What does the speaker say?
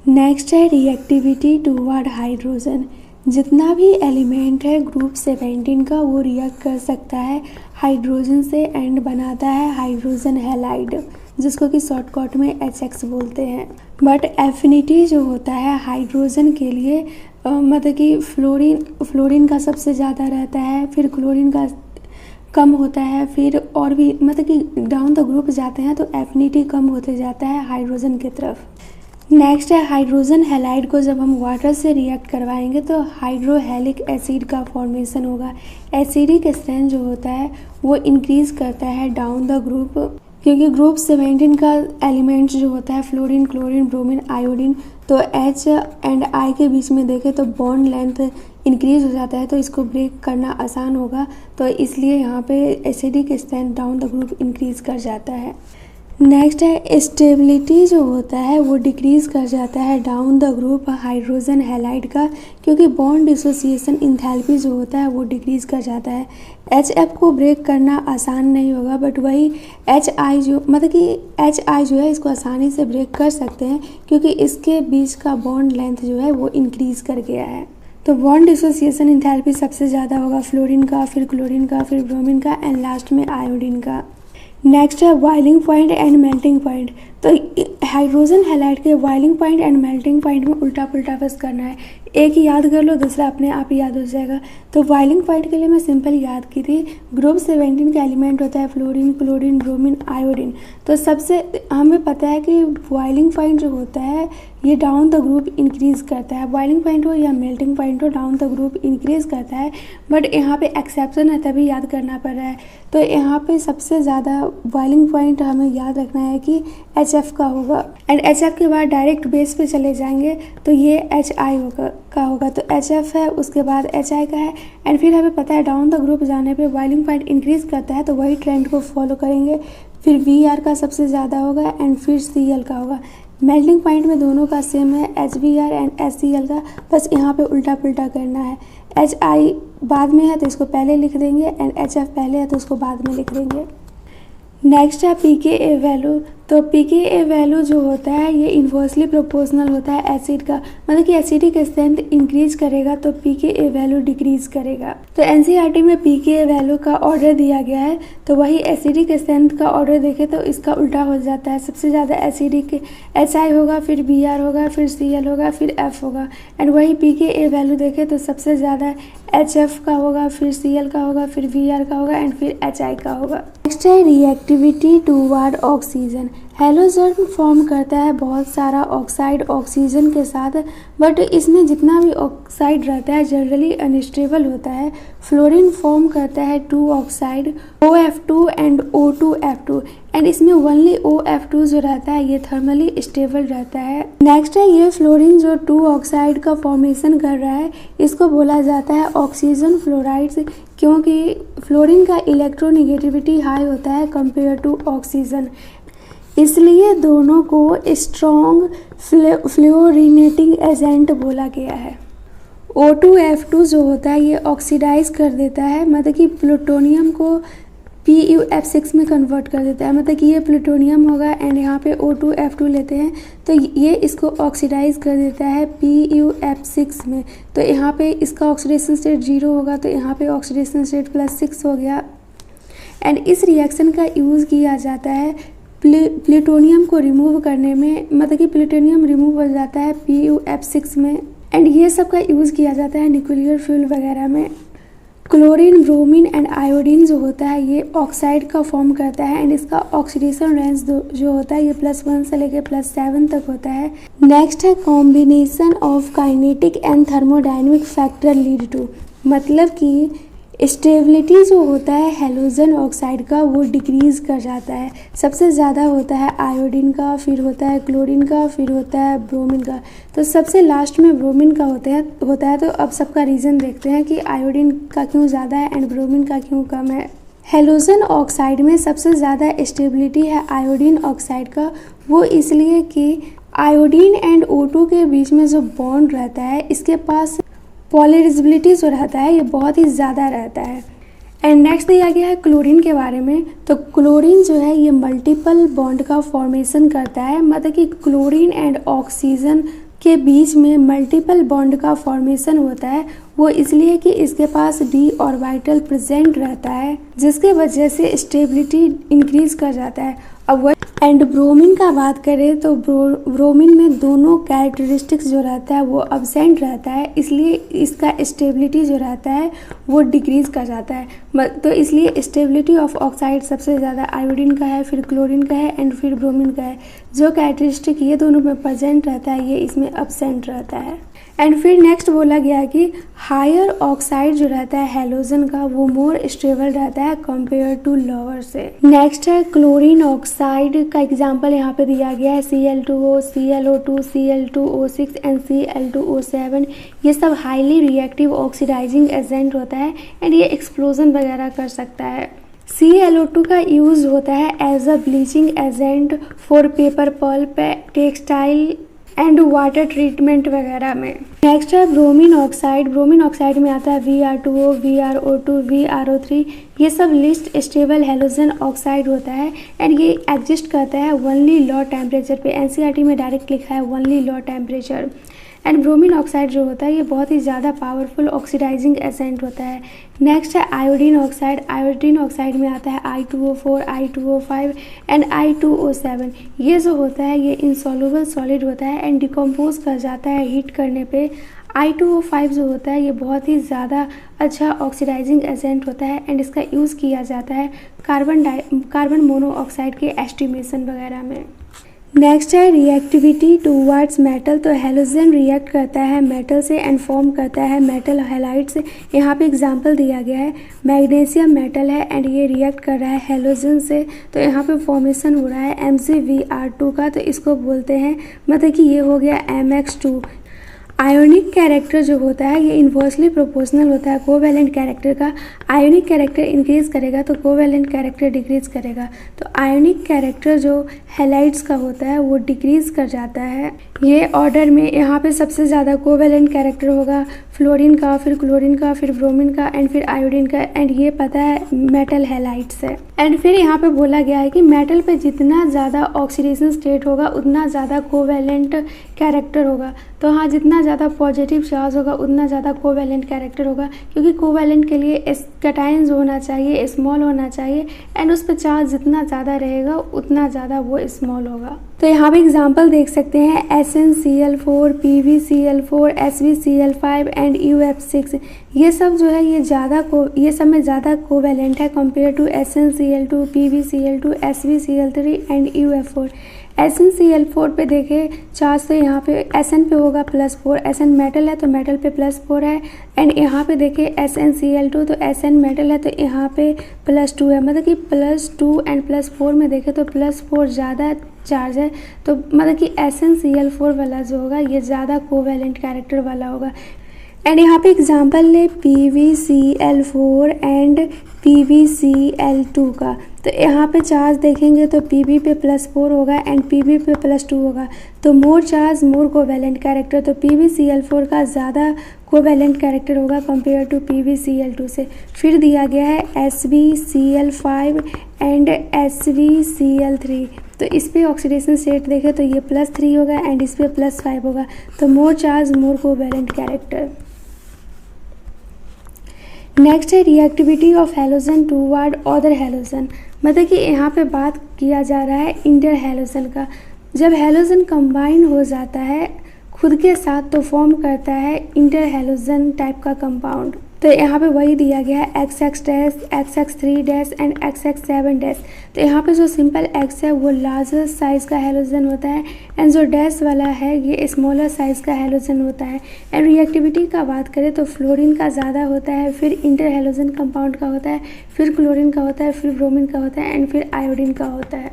Next है reactivity toward hydrogen. जितना भी एलिमेंट है ग्रुप 17 का वो रिएक्ट कर सकता है हाइड्रोजन से एंड बनाता है हाइड्रोजन हैलाइड, जिसको कि शॉर्टकट में HX बोलते हैं। बट एफिनिटी जो होता है हाइड्रोजन के लिए मतलब कि फ्लोरीन का सबसे ज़्यादा रहता है, फिर क्लोरीन का कम होता है, फिर और भी मतलब कि डाउन द ग्रुप जाते हैं तो एफिनिटी कम होते जाता है हाइड्रोजन की तरफ। नेक्स्ट है हाइड्रोजन हैलाइड को जब हम वाटर से रिएक्ट करवाएंगे तो हाइड्रोहेलिक एसिड का फॉर्मेशन होगा। एसिडिक स्ट्रेंथ जो होता है वो इंक्रीज करता है डाउन द ग्रुप, क्योंकि ग्रुप 17 का एलिमेंट्स जो होता है फ्लोरीन, क्लोरीन, ब्रोमीन, आयोडीन, तो H एंड I के बीच में देखें तो बॉन्ड लेंथ इंक्रीज हो जाता है, तो इसको ब्रेक करना आसान होगा, तो इसलिए यहाँ पे acidic strength down the group increase कर जाता है। नेक्स्ट है स्टेबिलिटी जो होता है वो डिक्रीज कर जाता है down the group hydrogen halide का, क्योंकि बॉन्ड डिसोसिएशन इंथैल्पी जो होता है वो डिक्रीज कर जाता है। HF को ब्रेक करना आसान नहीं होगा, बट वही HI जो मतलब कि HI जो है इसको आसानी से ब्रेक कर सकते हैं, क्योंकि इसके बीच का बॉन्ड लेंथ जो है वो इंक्रीज कर गया है। तो बॉन्ड डिसोसिएशन इंथैल्पी सबसे ज़्यादा होगा फ्लोरीन का, फिर क्लोरीन का, फिर ब्रोमीन का एंड लास्ट में आयोडीन का। नेक्स्ट है boiling point and melting point. तो हाइड्रोजन हैलाइड के boiling point and melting point में उल्टा पुल्टा बस करना है, एक ही याद कर लो दूसरा अपने आप ही याद हो जाएगा। तो बॉइलिंग पॉइंट के लिए मैं सिंपल याद की थी, ग्रुप 17 का एलिमेंट होता है फ्लोरीन, क्लोरीन, ब्रोमीन, आयोडीन। तो सबसे हमें पता है कि बॉइलिंग पॉइंट जो होता है ये डाउन द ग्रुप इंक्रीज़ करता है, बॉइलिंग पॉइंट हो या मेल्टिंग पॉइंट हो डाउन द ग्रुप इंक्रीज़ करता है, बट यहाँ पे एक्सेप्शन है तभी याद करना पड़ रहा है। तो यहाँ पे सबसे ज़्यादा बॉइलिंग पॉइंट हमें याद रखना है कि HF का होगा, एंड HF के बाद डायरेक्ट बेस पे चले जाएंगे तो ये HI होगा। तो HF है, उसके बाद HI का है, एंड फिर हमें पता है डाउन द ग्रुप जाने पे बॉइलिंग पॉइंट इंक्रीज़ करता है, तो वही ट्रेंड को फॉलो करेंगे। फिर VR का सबसे ज़्यादा होगा एंड फिर CL का होगा। मेल्टिंग पॉइंट में दोनों का सेम है, HBr एंड HCl का, बस यहाँ पे उल्टा पुल्टा करना है। HI बाद में है तो इसको पहले लिख देंगे एंड HF पहले है तो उसको बाद में लिख देंगे। नेक्स्ट है pKa वैल्यू। तो pKa वैल्यू जो होता है ये इन्वर्सली प्रोपोर्शनल होता है एसिड का, मतलब कि एसिडिक स्ट्रेंथ इंक्रीज करेगा तो pKa वैल्यू डिक्रीज करेगा। तो NCERT में pKa वैल्यू का ऑर्डर दिया गया है, तो वही एसिडिक स्ट्रेंथ का ऑर्डर देखें तो इसका उल्टा हो जाता है। सबसे ज़्यादा एसिडिक HI होगा, फिर Br होगा, फिर Cl होगा, फिर F होगा, एंड वही pKa वैल्यू देखें तो सबसे ज़्यादा HF का होगा, फिर Cl का होगा, फिर Br का होगा एंड फिर HI का होगा। नेक्स्ट है reactivity toward oxygen. Halogen form करता है बहुत सारा ऑक्साइड ऑक्सीजन के साथ, बट इसमें जितना भी ऑक्साइड रहता है जनरली अनस्टेबल होता है। फ्लोरीन फॉर्म करता है 2 oxide OF2 and O2F2, and इसमें ओनली OF2 जो रहता है ये थर्मली स्टेबल रहता है। नेक्स्ट है ये फ्लोरीन जो 2 ऑक्साइड का फॉर्मेशन कर रहा है, इसको बोला जाता है ऑक्सीजन फ्लोराइड्स, क्योंकि फ्लोरीन का इलेक्ट्रोनिगेटिविटी हाई होता है कंपेयर टू ऑक्सीजन, इसलिए दोनों को स्ट्रॉन्ग फ्लोरीनेटिंग एजेंट बोला गया है। O2F2 जो होता है ये ऑक्सीडाइज कर देता है, मतलब कि प्लूटोनियम को PuF6 में कन्वर्ट कर देता है, मतलब कि ये प्लूटोनियम होगा एंड यहाँ पे O2F2 लेते हैं तो ये इसको ऑक्सीडाइज कर देता है PuF6 में, तो यहाँ पे इसका ऑक्सीडेशन स्टेट 0 होगा, तो यहाँ पे ऑक्सीडेशन स्टेट +6 हो गया। एंड इस रिएक्शन का यूज़ किया जाता है प्लूटोनियम को रिमूव करने में, मतलब कि प्लूटोनियम रिमूव हो जाता है PuF6 में, एंड ये सब का यूज़ किया जाता है न्यूक्लियर फ्यूल वगैरह में। क्लोरीन, ब्रोमीन एंड आयोडीन जो होता है ये ऑक्साइड का फॉर्म करता है, एंड इसका ऑक्सीडेशन रेंज जो होता है ये +1 से लेके +7 तक होता है। नेक्स्ट है combination of kinetic and thermodynamic factor lead to, मतलब कि स्टेबिलिटी जो होता है हैलोजन ऑक्साइड का वो डिक्रीज़ कर जाता है। सबसे ज़्यादा होता है आयोडीन का, फिर होता है क्लोरीन का, फिर होता है ब्रोमीन का, तो सबसे लास्ट में ब्रोमीन का होता है। तो अब सबका रीज़न देखते हैं कि आयोडीन का क्यों ज़्यादा है एंड ब्रोमीन का क्यों कम है। हैलोजन ऑक्साइड में सबसे ज़्यादा स्टेबिलिटी है आयोडीन ऑक्साइड का, वो इसलिए कि आयोडीन एंड O2 के बीच में जो बॉन्ड रहता है इसके पास पॉलराइजेबिलिटी जो रहता है ये बहुत ही ज़्यादा रहता है। एंड नेक्स्ट दिया गया है क्लोरीन के बारे में। तो क्लोरीन जो है ये मल्टीपल बॉन्ड का फॉर्मेशन करता है, मतलब कि क्लोरीन एंड ऑक्सीजन के बीच में मल्टीपल बॉन्ड का फॉर्मेशन होता है, वो इसलिए कि इसके पास d ऑर्बिटल प्रेजेंट रहता है, जिसके वजह से स्टेबिलिटी इंक्रीज कर जाता है। अब वह एंड ब्रोमीन का बात करें तो ब्रोमीन में दोनों कैरेक्टरिस्टिक्स जो रहता है वो अब्सेंट रहता है, इसलिए इसका स्टेबिलिटी जो रहता है वो डिक्रीज कर जाता है। तो इसलिए स्टेबिलिटी ऑफ ऑक्साइड सबसे ज़्यादा आयोडीन का है, फिर क्लोरीन का है एंड फिर ब्रोमीन का है। जो कैरेक्टरिस्टिक ये दोनों में प्रेजेंट रहता है ये इसमें अब्सेंट रहता है। एंड फिर नेक्स्ट बोला गया कि हायर ऑक्साइड जो रहता है हैलोजन का वो मोर स्टेबल रहता है कंपेयर टू लोअर से। नेक्स्ट है क्लोरीन ऑक्साइड का एग्जांपल यहाँ पे दिया गया है Cl2O, ClO2, Cl2O6 and Cl2O7। ये सब हाईली रिएक्टिव ऑक्सीडाइजिंग एजेंट होता है एंड ये एक्सप्लोजन वगैरह कर सकता है। ClO2 का यूज़ होता है as a bleaching agent for paper pulp, textile and water treatment वगैरह में। नेक्स्ट है ब्रोमीन ऑक्साइड। ब्रोमीन ऑक्साइड में आता है VrO2, VrO2, VrO3। ये सब लिस्ट स्टेबल हैलोजन ऑक्साइड होता है एंड ये एग्जिस्ट करता है ओनली लो टेम्परेचर पे। NCERT में डायरेक्ट लिखा है only low temperature. And bromine oxide जो होता है ये बहुत ही ज़्यादा पावरफुल ऑक्सीडाइजिंग एजेंट होता है। नेक्स्ट है आयोडीन ऑक्साइड। आयोडीन ऑक्साइड में आता है I2O4, I2O5 एंड I2O7। ये जो होता है ये इनसॉल्युबल सॉलिड होता है एंड डिकम्पोज कर जाता है हीट करने पे। I2O5 जो होता है ये बहुत ही ज़्यादा अच्छा ऑक्सीडाइजिंग एजेंट होता है एंड इसका यूज़ किया जाता है कार्बन मोनोऑक्साइड के एस्टिमेशन वगैरह में। नेक्स्ट है रिएक्टिविटी टूवर्ड्स मेटल। तो हैलोजन रिएक्ट करता है मेटल से एंड फॉर्म करता है मेटल हैलाइड्स। यहाँ पे एग्जांपल दिया गया है मैग्नीशियम मेटल है एंड ये रिएक्ट कर रहा है हैलोजन से, तो यहाँ पे फॉर्मेशन हो रहा है MgVr2 का, तो इसको बोलते हैं मतलब कि ये हो गया MX2। आयोनिक कैरेक्टर जो होता है ये इन्वर्सली प्रोपोर्शनल होता है कोवैलेंट कैरेक्टर का। आयोनिक कैरेक्टर इंक्रीज करेगा तो कोवैलेंट कैरेक्टर डिक्रीज करेगा। तो आयोनिक कैरेक्टर जो हैलाइड्स का होता है वो डिक्रीज कर जाता है। ये ऑर्डर में यहाँ पे सबसे ज़्यादा कोवैलेंट कैरेक्टर होगा फ्लोरीन का, फिर क्लोरीन का, फिर ब्रोमीन का एंड फिर आयोडीन का एंड ये पता है मेटल हैलाइड्स है। एंड फिर यहाँ पे बोला गया है कि मेटल पे जितना ज़्यादा ऑक्सीडेशन स्टेट होगा उतना ज़्यादा कोवैलेंट कैरेक्टर होगा। तो हाँ, जितना ज़्यादा पॉजिटिव चार्ज होगा उतना ज़्यादा कोवैलेंट कैरेक्टर होगा, क्योंकि कोवैलेंट के लिए कैटायंस होना चाहिए, स्मॉल होना चाहिए एंड उस पर चार्ज जितना ज़्यादा रहेगा उतना ज़्यादा वो स्मॉल होगा। तो यहाँ पे एग्जांपल देख सकते हैं SnCl4, PbCl4, SbCl5 and UF6। ये सब जो है ये सब में ज़्यादा कोवैलेंट है compare to SnCl2, PbCl2, SbCl3 and UF4। SnCl4 पे देखें चार्ज तो यहाँ पे Sn पे होगा +4, Sn मेटल है तो मेटल पे +4 है एंड यहाँ पे देखें SnCl2 तो Sn मेटल है तो यहाँ पे +2 है, मतलब कि +2 एंड +4 में देखें तो +4 ज़्यादा चार्ज है, तो मतलब कि SnCl4 वाला जो होगा ये ज़्यादा कोवैलेंट कैरेक्टर वाला होगा। एंड यहाँ पे एग्जांपल ले PbCl4 एंड PbCl2 का। तो यहाँ पे चार्ज देखेंगे तो Pb पे +4 होगा एंड Pb पे +2 होगा, तो more charge more covalent character. तो PbCl4 का ज़्यादा कोवैलेंट कैरेक्टर होगा कंपेयर टू PbCl2 से। फिर दिया गया है SbCl5 एंड SbCl3। तो इस पे ऑक्सीडेशन स्टेट देखें तो ये +3 होगा एंड इस पे +5 होगा, तो more charge more covalent character. Next है reactivity of halogen toward other halogen, मतलब कि यहाँ पे बात किया जा रहा है इंटर हैलोजन का। जब हैलोजन कंबाइन हो जाता है खुद के साथ तो फॉर्म करता है इंटर हैलोजन टाइप का कंपाउंड। तो यहाँ पे वही दिया गया है XX-, XX3- एंड XX7-। तो यहाँ पे जो सिंपल X है वो लार्जर साइज़ का हैलोजन होता है एंड जो डैश वाला है ये स्मॉलर साइज़ का हैलोजन होता है। एंड रिएक्टिविटी का बात करें तो फ्लोरीन का ज़्यादा होता है, फिर इंटर हैलोजन कंपाउंड का होता है, फिर क्लोरीन का होता है, फिर ब्रोमीन का होता है एंड फिर आयोडीन का होता है।